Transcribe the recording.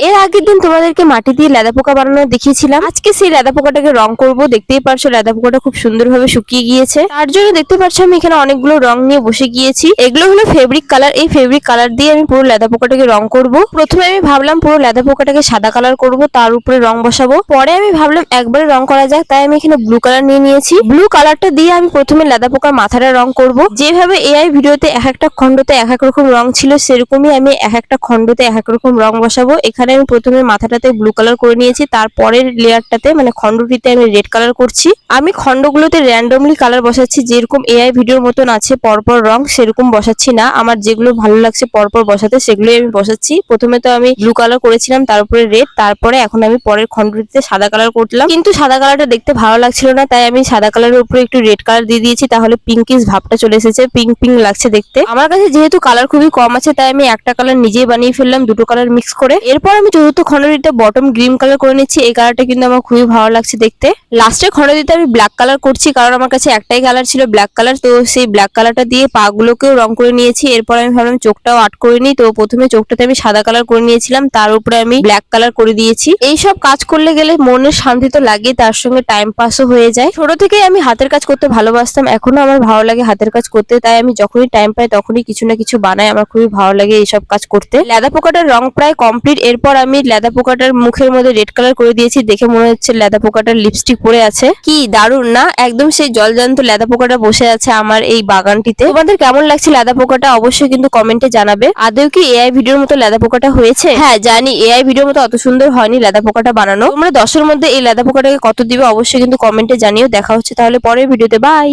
এর আগের দিন তোমাদেরকে মাটি দিয়ে লেদা পোকা বানানো দেখিয়েছিলাম। আজকে সেই লেদা পোকাটাকে রং করব। দেখতেই পারছো লেদা পোকাটা খুব সুন্দরভাবে শুকিয়ে গিয়েছে। তার জন্য দেখতে পাচ্ছ আমি এখানে অনেকগুলো রং নিয়ে বসে গিয়েছি। এগুলো হলো ফেব্রিক কালার। এই ফেব্রিক কালার দিয়ে আমি পুরো লেদা পোকাটাকে রং করব। প্রথমে আমি ভাবলাম পুরো লেদা পোকাটাকে সাদা কালার করব, তার উপরে রং বসাবো। পরে আমি ভাবলাম একবারে রং করা যাক, তাই আমি এখানে ব্লু কালার নিয়ে নিয়েছি। ব্লু কালারটা দিয়ে আমি প্রথমে লেদা পোকার মাথাটা রং করব। যেভাবে এআই ভিডিওতে এক একটা খণ্ডতে এক এক রকম রং ছিল, সেরকমই আমি এক একটা খণ্ডতে এক এক রকম রং বসাবো। এখানে আমি প্রথমে মাথাটাতে ব্লু কালার করে নিয়েছি, তারপরের লেয়ারটাতে মানে খণ্ডটিতে আমি রেড কালার করছি। আমি খণ্ডগুলোতে র্যান্ডমলি কালার বসাচ্ছি, যেরকম এআই ভিডিওর মতন আছে পরপর রং, সেরকম বসাচ্ছি না। আমার যেগুলো ভালো লাগছে পরপর বসাতে সেগুলোই আমি বসাচ্ছি। প্রথমে তো আমি ব্লু কালার করেছিলাম, তারপরে রেড, তারপরে এখন আমি পরের খণ্ডটিতে সাদা কালার করলাম। কিন্তু সাদা কালারটা দেখতে ভালো লাগছিল না, তাই আমি সাদা কালারের উপরে একটু রেড কালার দিয়ে দিয়েছি। তাহলে পিঙ্কিশ ভাবটা চলে এসেছে, পিঙ্ক পিঙ্ক লাগছে দেখতে। আমার কাছে যেহেতু কালার খুবই কম আছে, তাই আমি একটা কালার নিজেই বানিয়ে ফেললাম দুটো কালার মিক্স করে। এরপর আমি চতুর্থ খণ্ডটিতে বটম গ্রিন কালার করে নিচ্ছি। এই কালারটা কিন্তু আমার খুবই ভালো লাগছে দেখতে। লাস্টের খণ্ডটিতে আমি ব্ল্যাক কালার করছি, কারণ আমার কাছে একটাই কালার ছিল ব্ল্যাক কালার। তো সেই ব্ল্যাক কালারটা দিয়ে পা গুলোকেও রং করে নিয়েছি। এরপর আমি ভাবলাম চোখটাও আর্ট করে নিই। তো প্রথমে চোখটাতে আমি সাদা কালার করে নিয়েছিলাম, তার উপরে আমি ব্ল্যাক কালার করে দিয়েছি। এইসব কাজ করলে গেলে মনের শান্তি তো লাগে, তার সঙ্গে টাইম পাসও হয়ে যায়। ছোট থেকেই আমি হাতের কাজ করতে ভালোবাসতাম, এখনো আমার ভালো লাগে হাতের কাজ করতে। তাই আমি যখনই টাইম পাই তখনই কিছু না কিছু বানাই। আমার খুবই ভালো লাগে এইসব কাজ করতে। লেদা পোকাটার রং প্রায় কমপ্লিট। এরপর আমি লেদা পোকাটার মুখের মধ্যে রেড কালার করে দিয়েছি। দেখে মনে হচ্ছে লেদা পোকাটার লিপস্টিক পরে আছে। কি দারুণ না? একদম সেই জলজান্ত লেদা পোকাটা বসে আছে আমার এই বাগানটিতে। তোমাদের কেমন লাগছে লেদা পোকাটা অবশ্যই কিন্তু কমেন্টে জানাবে। আদৌ কি এআই ভিডিওর মতো লেদা পোকাটা হয়েছে? হ্যাঁ জানি এআই ভিডিওর মতো অত সুন্দর হয়নি লেদা পোকাটা বানানো। তোমরা 10 এর মধ্যে এই লেদা পোকাটাকে কত দিবে অবশ্যই কিন্তু কমেন্টে জানিও। দেখা হচ্ছে তাহলে পরের ভিডিওতে। বাই।